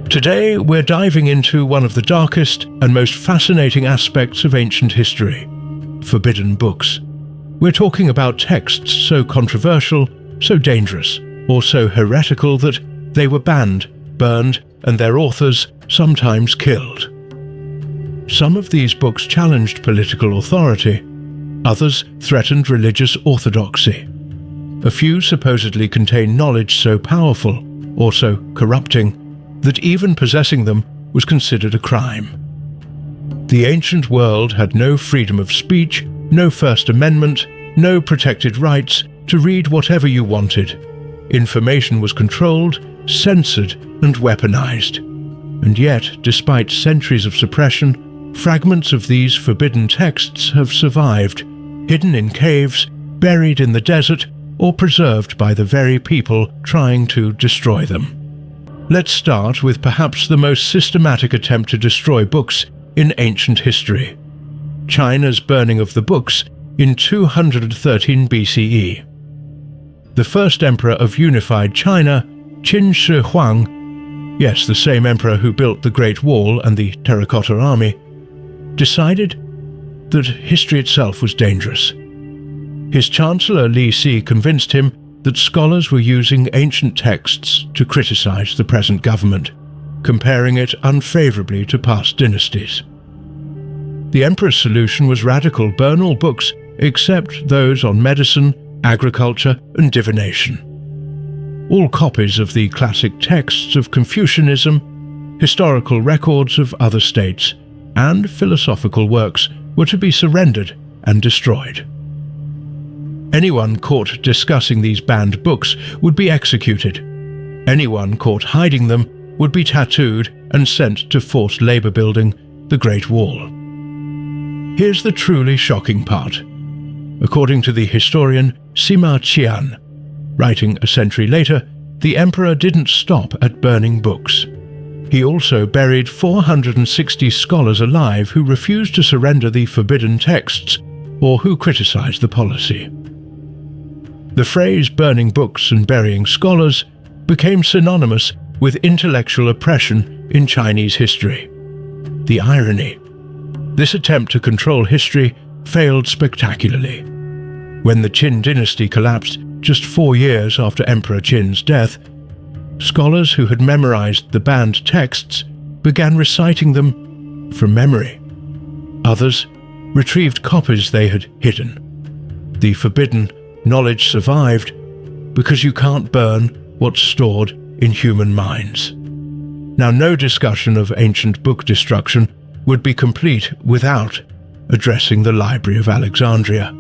Today we're diving into one of the darkest and most fascinating aspects of ancient history: forbidden books. We're talking about texts so controversial, so dangerous, or so heretical that they were banned, burned, and their authors sometimes killed. Some of these books challenged political authority, others threatened religious orthodoxy. A few supposedly contained knowledge so powerful, or so corrupting, that even possessing them was considered a crime. The ancient world had no freedom of speech, no First Amendment, no protected rights to read whatever you wanted. Information was controlled, censored, and weaponized. And yet, despite centuries of suppression, fragments of these forbidden texts have survived, hidden in caves, buried in the desert, or preserved by the very people trying to destroy them. Let's start with perhaps the most systematic attempt to destroy books in ancient history: China's burning of the books in 213 BCE. The first emperor of unified China, Qin Shi Huang, yes, the same emperor who built the Great Wall and the Terracotta Army, decided that history itself was dangerous. His chancellor Li Si convinced him that scholars were using ancient texts to criticize the present government, comparing it unfavorably to past dynasties. The emperor's solution was radical: burn all books except those on medicine, agriculture, and divination. All copies of the classic texts of Confucianism, historical records of other states, and philosophical works were to be surrendered and destroyed. Anyone caught discussing these banned books would be executed. Anyone caught hiding them would be tattooed and sent to forced labor building, the Great Wall. Here's the truly shocking part. According to the historian Sima Qian, writing a century later, the emperor didn't stop at burning books. He also buried 460 scholars alive who refused to surrender the forbidden texts or who criticized the policy. The phrase burning books and burying scholars became synonymous with intellectual oppression in Chinese history. The irony: this attempt to control history failed spectacularly. When the Qin dynasty collapsed just 4 years after Emperor Qin's death, scholars who had memorized the banned texts began reciting them from memory. Others retrieved copies they had hidden. The forbidden knowledge survived because you can't burn what's stored in human minds. Now, no discussion of ancient book destruction would be complete without addressing the Library of Alexandria.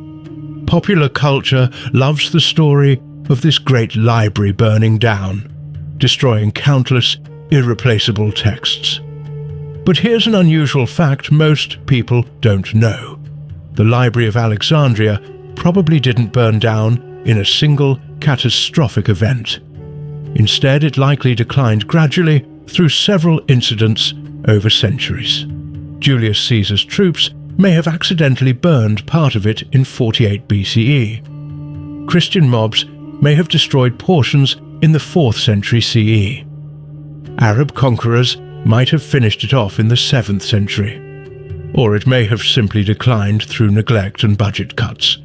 Popular culture loves the story of this great library burning down, destroying countless irreplaceable texts. But here's an unusual fact most people don't know. The Library of Alexandria probably didn't burn down in a single catastrophic event. Instead, it likely declined gradually through several incidents over centuries. Julius Caesar's troops may have accidentally burned part of it in 48 BCE. Christian mobs may have destroyed portions in the 4th century CE. Arab conquerors might have finished it off in the 7th century. Or it may have simply declined through neglect and budget cuts.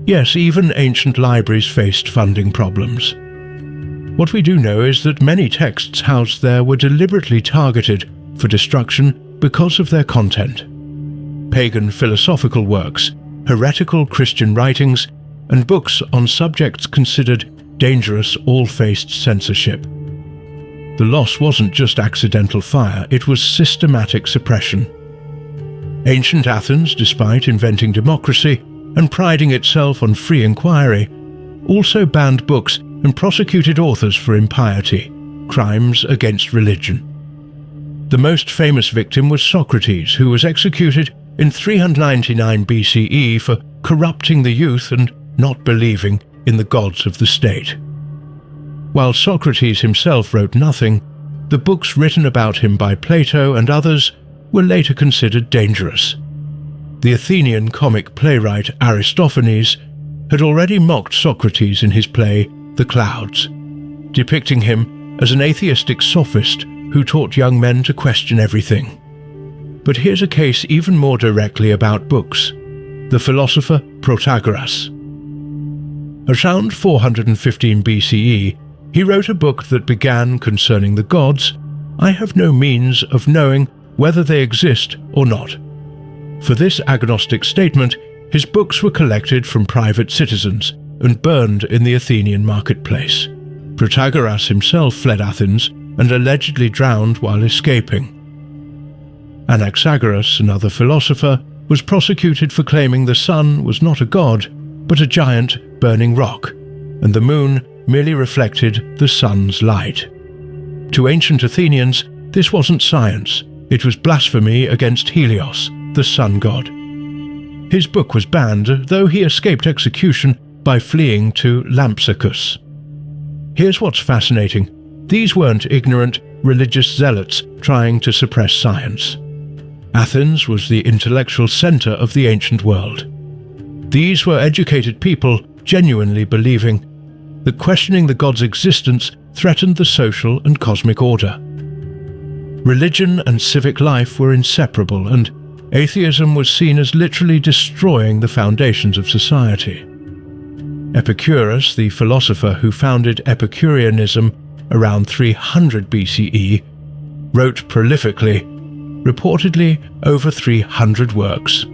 Yes, even ancient libraries faced funding problems. What we do know is that many texts housed there were deliberately targeted for destruction because of their content. Pagan philosophical works, heretical Christian writings, and books on subjects considered dangerous all faced censorship. The loss wasn't just accidental fire, it was systematic suppression. Ancient Athens, despite inventing democracy and priding itself on free inquiry, also banned books and prosecuted authors for impiety, crimes against religion. The most famous victim was Socrates, who was executed in 399 BCE for corrupting the youth and not believing in the gods of the state. While Socrates himself wrote nothing, the books written about him by Plato and others were later considered dangerous. The Athenian comic playwright Aristophanes had already mocked Socrates in his play The Clouds, depicting him as an atheistic sophist who taught young men to question everything. But here's a case even more directly about books: the philosopher Protagoras. Around 415 BCE, he wrote a book that began concerning the gods. I have no means of knowing whether they exist or not. For this agnostic statement, his books were collected from private citizens and burned in the Athenian marketplace. Protagoras himself fled Athens and allegedly drowned while escaping. Anaxagoras, another philosopher, was prosecuted for claiming the sun was not a god, but a giant burning rock, and the moon merely reflected the sun's light. To ancient Athenians, this wasn't science, it was blasphemy against Helios, the sun god. His book was banned, though he escaped execution by fleeing to Lampsacus. Here's what's fascinating: these weren't ignorant religious zealots trying to suppress science. Athens was the intellectual center of the ancient world. These were educated people genuinely believing that questioning the god's existence threatened the social and cosmic order. Religion and civic life were inseparable, and atheism was seen as literally destroying the foundations of society. Epicurus, the philosopher who founded Epicureanism around 300 BCE, wrote prolifically, reportedly over 300 works.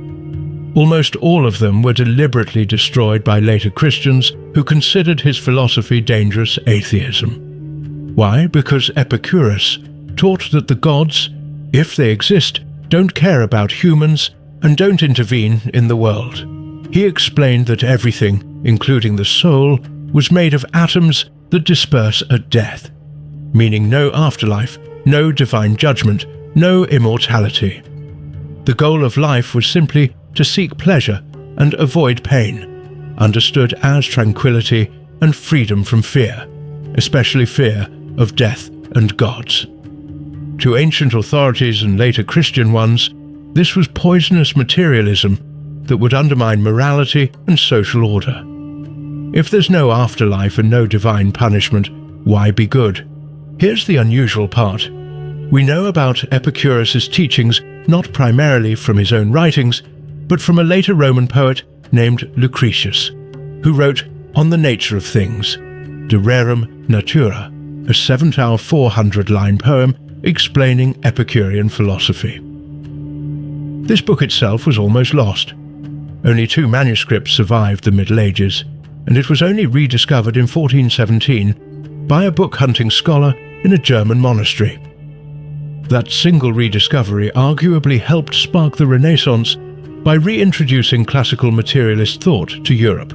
Almost all of them were deliberately destroyed by later Christians who considered his philosophy dangerous atheism. Why? Because Epicurus taught that the gods, if they exist, don't care about humans and don't intervene in the world. He explained that everything, including the soul, was made of atoms that disperse at death, meaning no afterlife, no divine judgment, no immortality. The goal of life was simply to seek pleasure and avoid pain, understood as tranquility and freedom from fear, especially fear of death and gods. To ancient authorities and later Christian ones, this was poisonous materialism that would undermine morality and social order. If there's no afterlife and no divine punishment, why be good? Here's the unusual part. We know about Epicurus's teachings not primarily from his own writings, but from a later Roman poet named Lucretius, who wrote On the Nature of Things, De Rerum Natura, a 400-line poem explaining Epicurean philosophy. This book itself was almost lost. Only 2 manuscripts survived the Middle Ages, and it was only rediscovered in 1417 by a book-hunting scholar in a German monastery. That single rediscovery arguably helped spark the Renaissance by reintroducing classical materialist thought to Europe.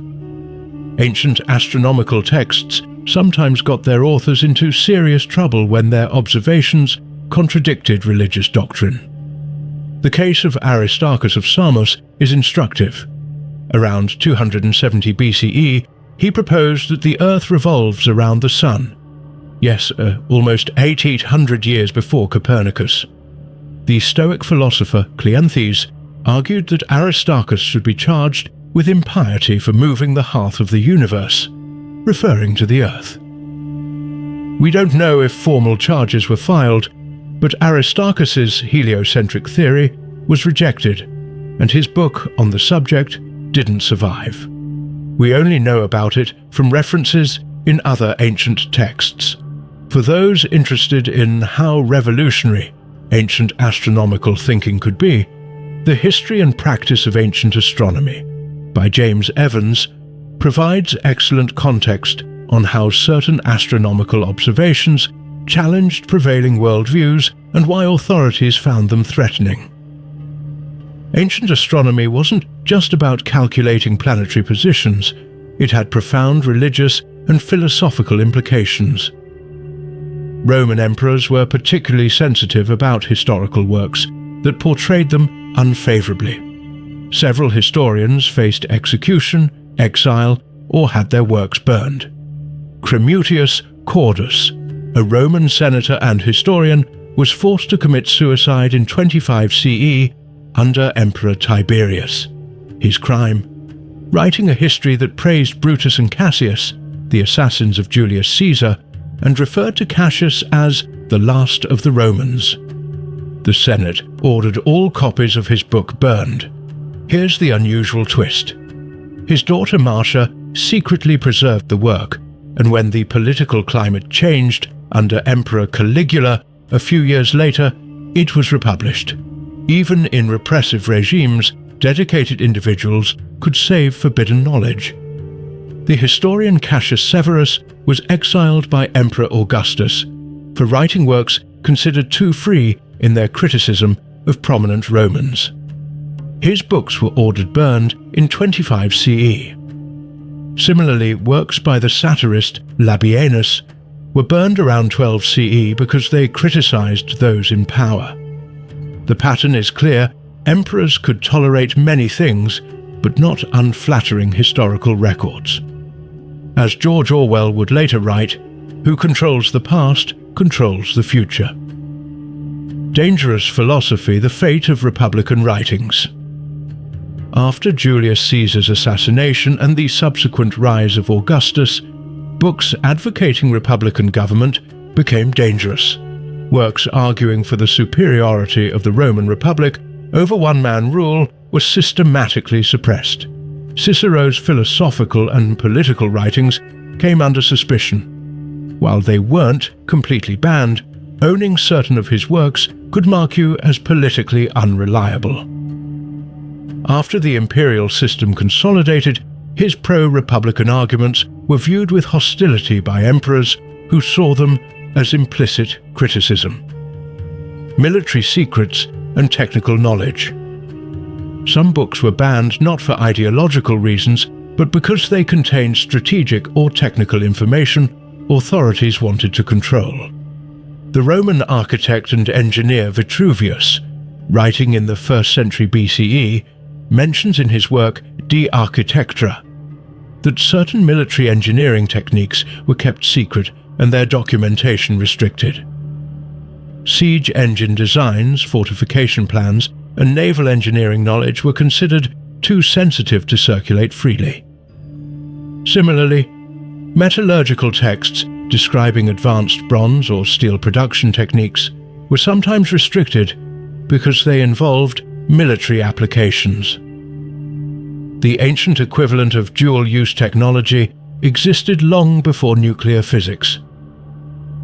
Ancient astronomical texts sometimes got their authors into serious trouble when their observations contradicted religious doctrine. The case of Aristarchus of Samos is instructive. Around 270 BCE, he proposed that the Earth revolves around the Sun. Yes, almost 800 years before Copernicus. The Stoic philosopher Cleanthes argued that Aristarchus should be charged with impiety for moving the hearth of the universe, referring to the Earth. We don't know if formal charges were filed, but Aristarchus's heliocentric theory was rejected, and his book on the subject didn't survive. We only know about it from references in other ancient texts. For those interested in how revolutionary ancient astronomical thinking could be, The History and Practice of Ancient Astronomy by James Evans provides excellent context on how certain astronomical observations challenged prevailing worldviews and why authorities found them threatening. Ancient astronomy wasn't just about calculating planetary positions, it had profound religious and philosophical implications. Roman emperors were particularly sensitive about historical works that portrayed them unfavorably. Several historians faced execution, exile, or had their works burned. Cremutius Cordus, a Roman senator and historian, was forced to commit suicide in 25 CE under Emperor Tiberius. His crime? Writing a history that praised Brutus and Cassius, the assassins of Julius Caesar, and referred to Cassius as the last of the Romans. The Senate ordered all copies of his book burned. Here's the unusual twist. His daughter Marcia secretly preserved the work, and when the political climate changed under Emperor Caligula a few years later, it was republished. Even in repressive regimes, dedicated individuals could save forbidden knowledge. The historian Cassius Severus was exiled by Emperor Augustus for writing works considered too free in their criticism of prominent Romans. His books were ordered burned in 25 CE. Similarly, works by the satirist Labienus were burned around 12 CE because they criticized those in power. The pattern is clear: emperors could tolerate many things, but not unflattering historical records. As George Orwell would later write, "Who controls the past controls the future." Dangerous philosophy, the fate of Republican writings. After Julius Caesar's assassination and the subsequent rise of Augustus, books advocating Republican government became dangerous. Works arguing for the superiority of the Roman Republic over one-man rule were systematically suppressed. Cicero's philosophical and political writings came under suspicion. While they weren't completely banned, owning certain of his works could mark you as politically unreliable. After the imperial system consolidated, his pro-republican arguments were viewed with hostility by emperors who saw them as implicit criticism. Military secrets and technical knowledge. Some books were banned not for ideological reasons, but because they contained strategic or technical information authorities wanted to control. The Roman architect and engineer Vitruvius, writing in the 1st century BCE, mentions in his work De Architectura that certain military engineering techniques were kept secret and their documentation restricted. Siege engine designs, fortification plans, and naval engineering knowledge were considered too sensitive to circulate freely. Similarly, metallurgical texts describing advanced bronze or steel production techniques were sometimes restricted because they involved military applications. The ancient equivalent of dual-use technology existed long before nuclear physics.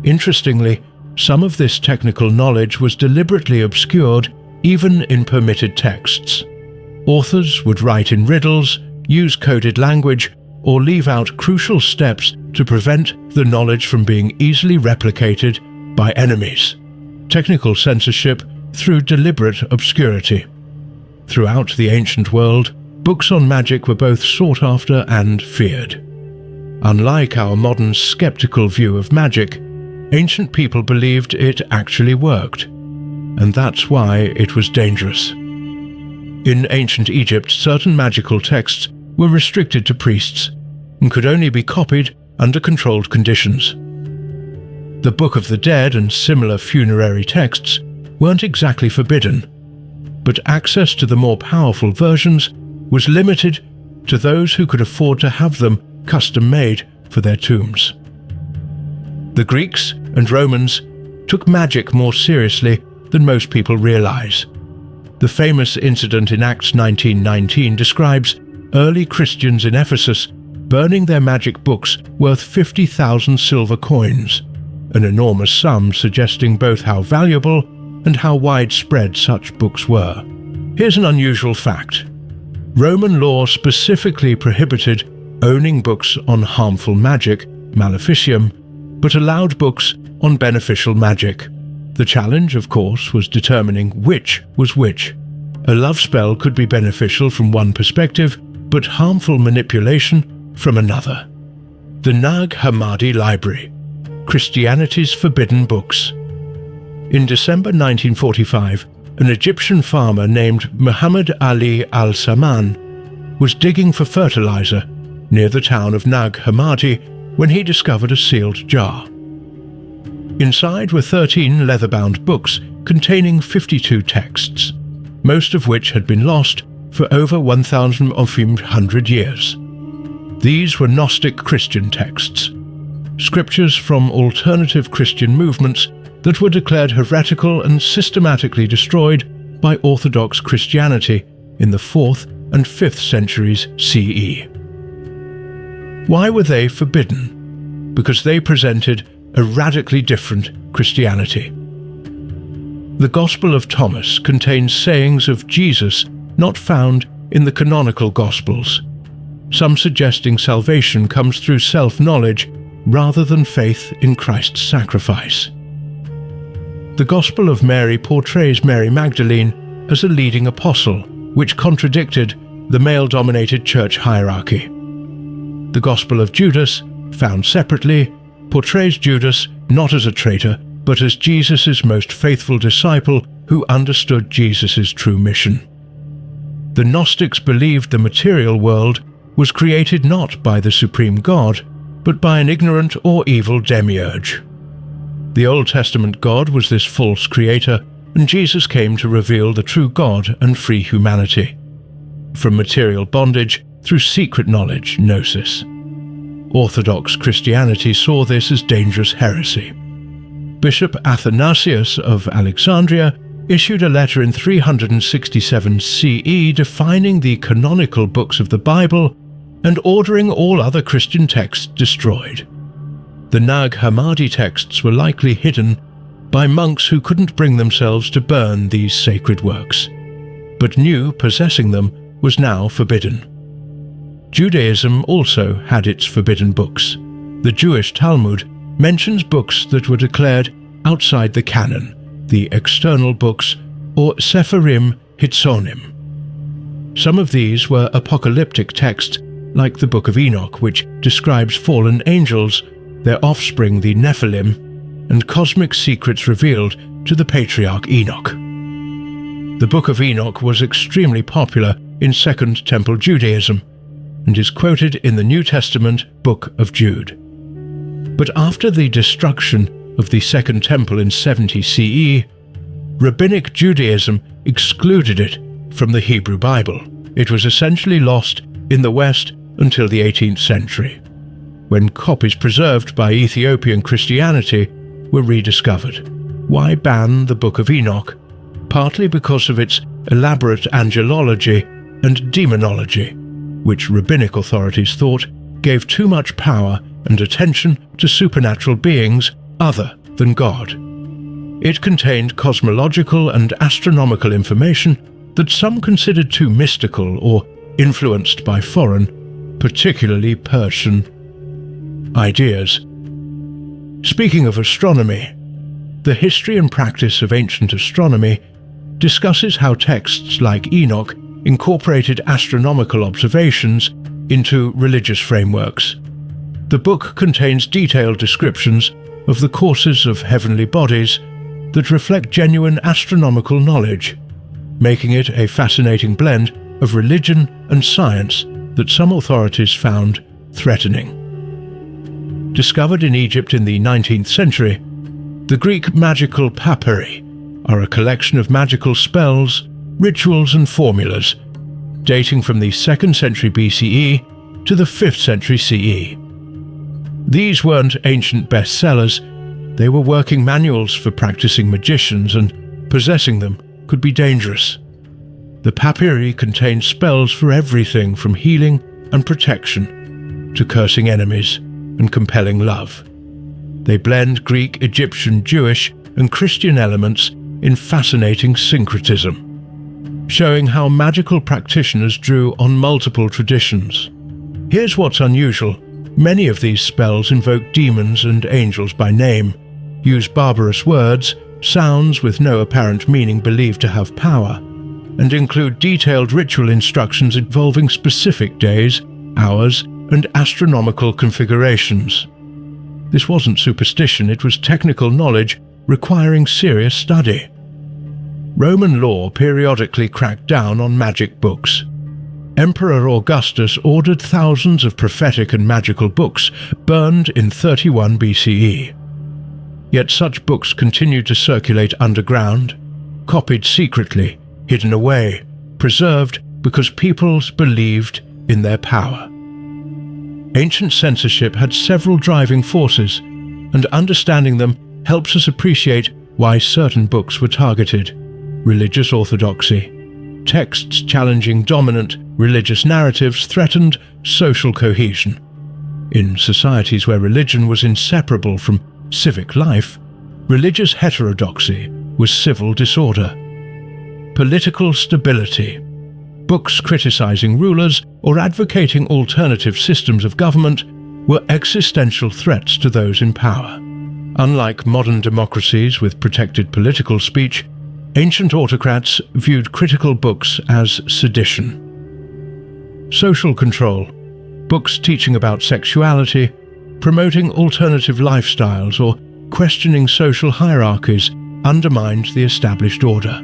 Interestingly, some of this technical knowledge was deliberately obscured even in permitted texts. Authors would write in riddles, use coded language, or leave out crucial steps to prevent the knowledge from being easily replicated by enemies. Technical censorship through deliberate obscurity. Throughout the ancient world, books on magic were both sought after and feared. Unlike our modern skeptical view of magic, ancient people believed it actually worked, and that's why it was dangerous. In ancient Egypt, certain magical texts were restricted to priests and could only be copied under controlled conditions. The Book of the Dead and similar funerary texts weren't exactly forbidden, but access to the more powerful versions was limited to those who could afford to have them custom-made for their tombs. The Greeks and Romans took magic more seriously than most people realize. The famous incident in Acts 19:19 describes early Christians in Ephesus burning their magic books worth 50,000 silver coins, an enormous sum suggesting both how valuable and how widespread such books were. Here's an unusual fact. Roman law specifically prohibited owning books on harmful magic, maleficium, but allowed books on beneficial magic. The challenge, of course, was determining which was which. A love spell could be beneficial from one perspective, but harmful manipulation from another. The Nag Hammadi Library, Christianity's Forbidden Books. In December 1945, an Egyptian farmer named Muhammad Ali al-Saman was digging for fertilizer near the town of Nag Hammadi when he discovered a sealed jar. Inside were 13 leather-bound books containing 52 texts, most of which had been lost for over 1,100 years. These were Gnostic Christian texts. scriptures from alternative Christian movements that were declared heretical and systematically destroyed by Orthodox Christianity in the 4th and 5th centuries CE. Why were they forbidden? Because they presented a radically different Christianity. The Gospel of Thomas contains sayings of Jesus not found in the canonical Gospels, some suggesting salvation comes through self-knowledge rather than faith in Christ's sacrifice. The Gospel of Mary portrays Mary Magdalene as a leading apostle, which contradicted the male-dominated church hierarchy. The Gospel of Judas, found separately, portrays Judas not as a traitor, but as Jesus' most faithful disciple who understood Jesus' true mission. The Gnostics believed the material world was created not by the supreme God, but by an ignorant or evil demiurge. The Old Testament God was this false creator, and Jesus came to reveal the true God and free humanity from material bondage through secret knowledge, gnosis. Orthodox Christianity saw this as dangerous heresy. Bishop Athanasius of Alexandria issued a letter in 367 CE defining the canonical books of the Bible and ordering all other Christian texts destroyed. The Nag Hammadi texts were likely hidden by monks who couldn't bring themselves to burn these sacred works, but knew possessing them was now forbidden. Judaism also had its forbidden books. The Jewish Talmud mentions books that were declared outside the canon, the external books, or Sepharim Hitzonim. Some of these were apocalyptic texts, like the Book of Enoch, which describes fallen angels, their offspring the Nephilim, and cosmic secrets revealed to the patriarch Enoch. The Book of Enoch was extremely popular in Second Temple Judaism, and is quoted in the New Testament Book of Jude. But after the destruction of the Second Temple in 70 CE, Rabbinic Judaism excluded it from the Hebrew Bible. It was essentially lost in the West until the 18th century, when copies preserved by Ethiopian Christianity were rediscovered. Why ban the Book of Enoch? Partly because of its elaborate angelology and demonology, which rabbinic authorities thought gave too much power and attention to supernatural beings other than God. It contained cosmological and astronomical information that some considered too mystical or influenced by foreign, particularly Persian, ideas. Speaking of astronomy, the history and practice of ancient astronomy discusses how texts like Enoch incorporated astronomical observations into religious frameworks. The book contains detailed descriptions of the courses of heavenly bodies that reflect genuine astronomical knowledge, making it a fascinating blend of religion and science that some authorities found threatening. Discovered in Egypt in the 19th century, the Greek magical papyri are a collection of magical spells, rituals and formulas dating from the 2nd century BCE to the 5th century CE. These weren't ancient bestsellers, they were working manuals for practicing magicians, and possessing them could be dangerous. The papyri contained spells for everything from healing and protection to cursing enemies and compelling love. They blend Greek, Egyptian, Jewish and Christian elements in fascinating syncretism, showing how magical practitioners drew on multiple traditions. Here's what's unusual. Many of these spells invoke demons and angels by name, use barbarous words, sounds with no apparent meaning believed to have power, and include detailed ritual instructions involving specific days, hours, and astronomical configurations. This wasn't superstition, it was technical knowledge requiring serious study. Roman law periodically cracked down on magic books. Emperor Augustus ordered thousands of prophetic and magical books burned in 31 BCE. Yet such books continued to circulate underground, copied secretly, hidden away, preserved because peoples believed in their power. ancient censorship had several driving forces, and understanding them helps us appreciate why certain books were targeted. Religious orthodoxy. Texts challenging dominant religious narratives threatened social cohesion. In societies where religion was inseparable from civic life, religious heterodoxy was civil disorder. Political stability. Books criticizing rulers or advocating alternative systems of government were existential threats to those in power. Unlike modern democracies with protected political speech, ancient autocrats viewed critical books as sedition. Social control. Books teaching about sexuality, promoting alternative lifestyles, or questioning social hierarchies undermined the established order.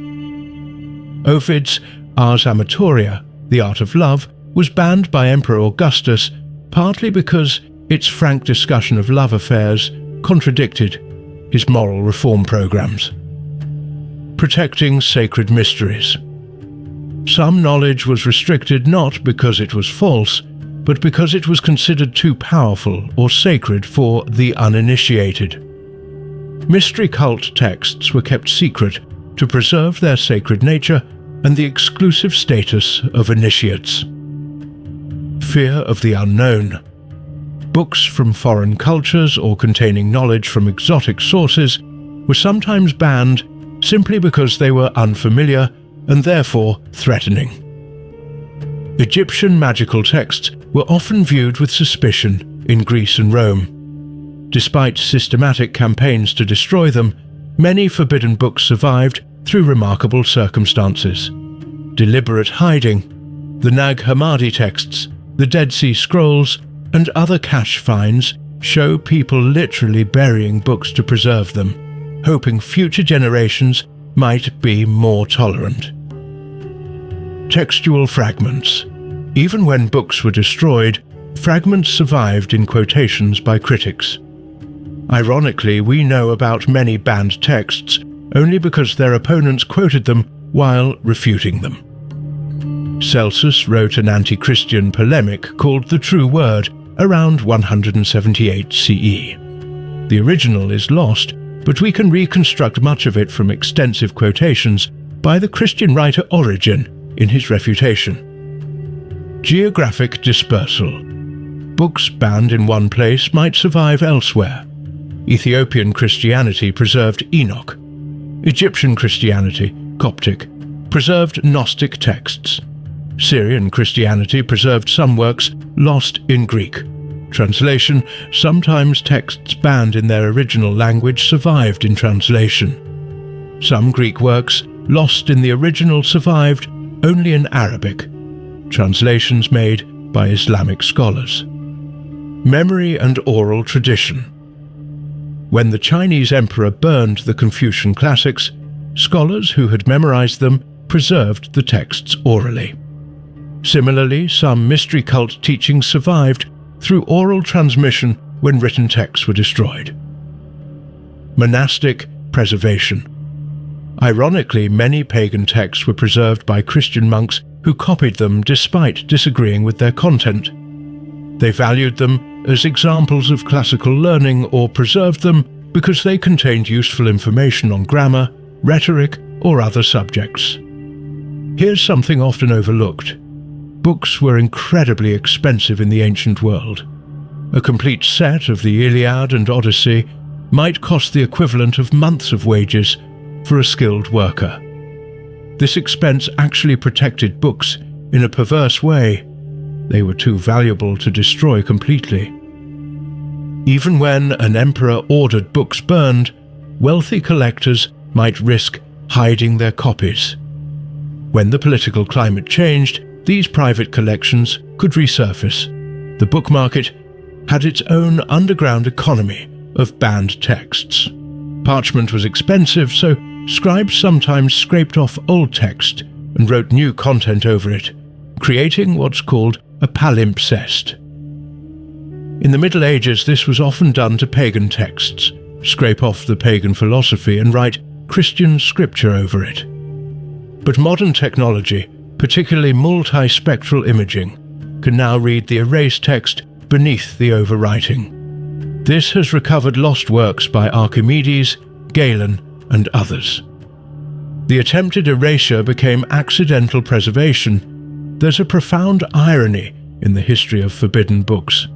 Ovid's Ars Amatoria, The Art of Love, was banned by Emperor Augustus partly because its frank discussion of love affairs contradicted his moral reform programs. Protecting sacred mysteries. Some knowledge was restricted not because it was false, but because it was considered too powerful or sacred for the uninitiated. Mystery cult texts were kept secret to preserve their sacred nature and the exclusive status of initiates. Fear of the unknown. Books from foreign cultures or containing knowledge from exotic sources were sometimes banned simply because they were unfamiliar and therefore threatening. Egyptian magical texts were often viewed with suspicion in Greece and Rome. Despite systematic campaigns to destroy them, many forbidden books survived through remarkable circumstances. Deliberate hiding, the Nag Hammadi texts, the Dead Sea Scrolls, and other cache finds show people literally burying books to preserve them, hoping future generations might be more tolerant. Textual fragments. Even when books were destroyed, fragments survived in quotations by critics. Ironically, we know about many banned texts only because their opponents quoted them while refuting them. Celsus wrote an anti-Christian polemic called The True Word around 178 CE. The original is lost, but we can reconstruct much of it from extensive quotations by the Christian writer Origen in his refutation. Geographic dispersal. Books banned in one place might survive elsewhere. Ethiopian Christianity preserved Enoch. Egyptian Christianity, Coptic, preserved Gnostic texts. Syrian Christianity preserved some works lost in Greek. Translation. Sometimes texts banned in their original language survived in translation. Some Greek works lost in the original survived only in Arabic. Translations made by Islamic scholars. Memory and oral tradition. When the Chinese emperor burned the Confucian classics, scholars who had memorized them preserved the texts orally. Similarly, some mystery cult teachings survived through oral transmission when written texts were destroyed. Monastic preservation. Ironically, many pagan texts were preserved by Christian monks who copied them despite disagreeing with their content. They valued them as examples of classical learning or preserved them because they contained useful information on grammar, rhetoric, or other subjects. Here's something often overlooked. Books were incredibly expensive in the ancient world. A complete set of the Iliad and Odyssey might cost the equivalent of months of wages for a skilled worker. This expense actually protected books in a perverse way. They were too valuable to destroy completely. Even when an emperor ordered books burned, wealthy collectors might risk hiding their copies. When the political climate changed, these private collections could resurface. The book market had its own underground economy of banned texts. Parchment was expensive, so scribes sometimes scraped off old text and wrote new content over it, creating what's called a palimpsest. In the Middle Ages, this was often done to pagan texts, scrape off the pagan philosophy and write Christian scripture over it. But modern technology, particularly multispectral imaging, can now read the erased text beneath the overwriting. This has recovered lost works by Archimedes, Galen, and others. The attempted erasure became accidental preservation. There's a profound irony in the history of forbidden books.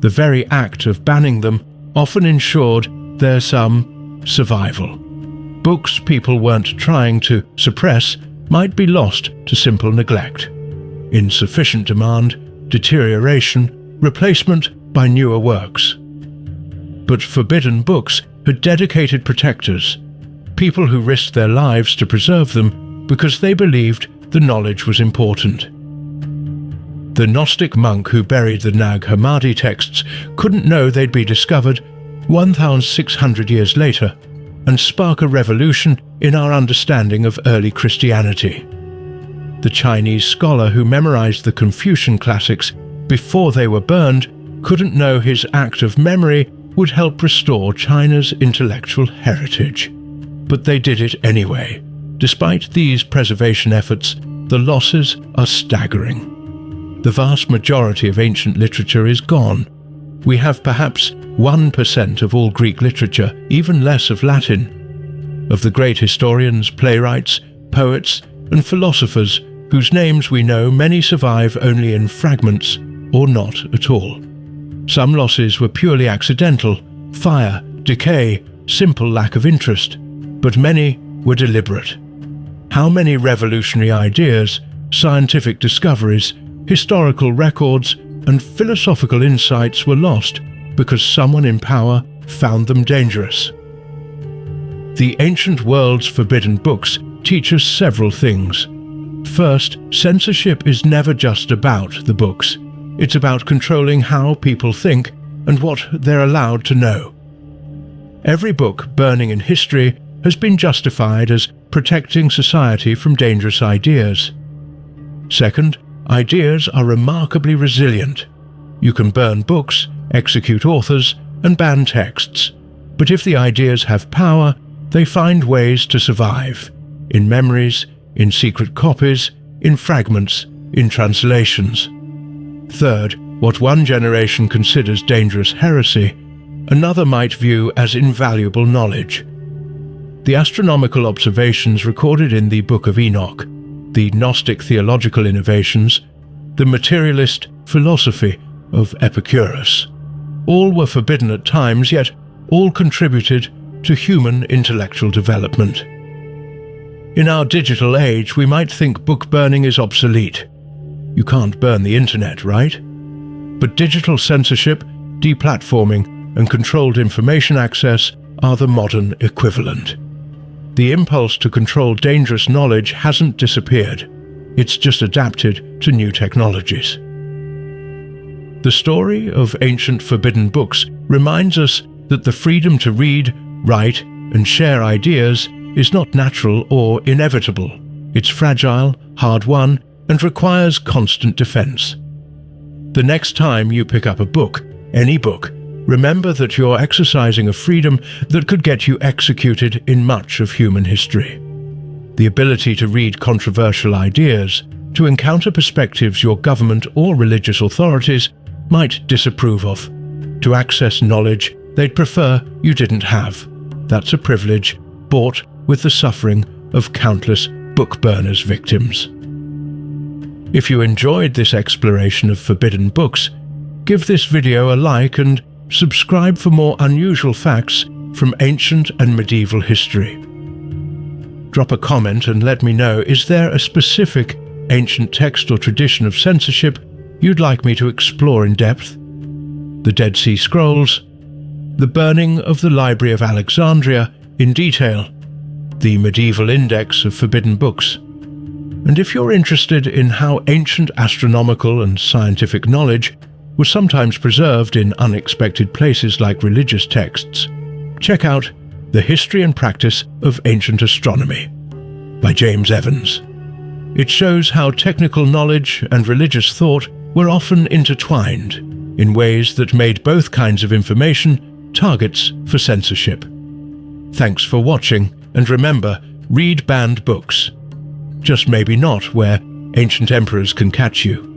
The very act of banning them often ensured their survival. Books people weren't trying to suppress might be lost to simple neglect. Insufficient demand, deterioration, replacement by newer works. But forbidden books had dedicated protectors, people who risked their lives to preserve them because they believed the knowledge was important. The Gnostic monk who buried the Nag Hammadi texts couldn't know they'd be discovered 1,600 years later and spark a revolution in our understanding of early Christianity. The Chinese scholar who memorized the Confucian classics before they were burned couldn't know his act of memory would help restore China's intellectual heritage. But they did it anyway. Despite these preservation efforts, the losses are staggering. The vast majority of ancient literature is gone. We have perhaps 1% of all Greek literature, even less of Latin. Of the great historians, playwrights, poets, and philosophers whose names we know, many survive only in fragments or not at all. Some losses were purely accidental, fire, decay, simple lack of interest, but many were deliberate. How many revolutionary ideas, scientific discoveries, historical records, and philosophical insights were lost because someone in power found them dangerous? The ancient world's forbidden books teach us several things. First, censorship is never just about the books. It's about controlling how people think and what they're allowed to know. Every book burning in history has been justified as protecting society from dangerous ideas. Second, ideas are remarkably resilient. You can burn books, execute authors, and ban texts, but if the ideas have power, they find ways to survive. In memories, in secret copies, in fragments, in translations. Third, what one generation considers dangerous heresy, another might view as invaluable knowledge. The astronomical observations recorded in the Book of Enoch, the Gnostic theological innovations, the materialist philosophy of Epicurus, all were forbidden at times, yet all contributed to human intellectual development. In our digital age, we might think book burning is obsolete. You can't burn the internet, right? But digital censorship, deplatforming, and controlled information access are the modern equivalent. The impulse to control dangerous knowledge hasn't disappeared. It's just adapted to new technologies. The story of ancient forbidden books reminds us that the freedom to read, write, and share ideas is not natural or inevitable. It's fragile, hard-won, and requires constant defense. The next time you pick up a book, any book, remember that you're exercising a freedom that could get you executed in much of human history. The ability to read controversial ideas, to encounter perspectives your government or religious authorities might disapprove of, to access knowledge they'd prefer you didn't have. That's a privilege bought with the suffering of countless book burners' victims. If you enjoyed this exploration of forbidden books, give this video a like and subscribe for more unusual facts from ancient and medieval history. Drop a comment and let me know, is there a specific ancient text or tradition of censorship you'd like me to explore in depth? The Dead Sea Scrolls, the burning of the Library of Alexandria in detail, the medieval index of forbidden books. And if you're interested in how ancient astronomical and scientific knowledge was sometimes preserved in unexpected places like religious texts, check out The History and Practice of Ancient Astronomy by James Evans. It shows how technical knowledge and religious thought were often intertwined in ways that made both kinds of information targets for censorship. Thanks for watching, and remember, read banned books. Just maybe not where ancient emperors can catch you.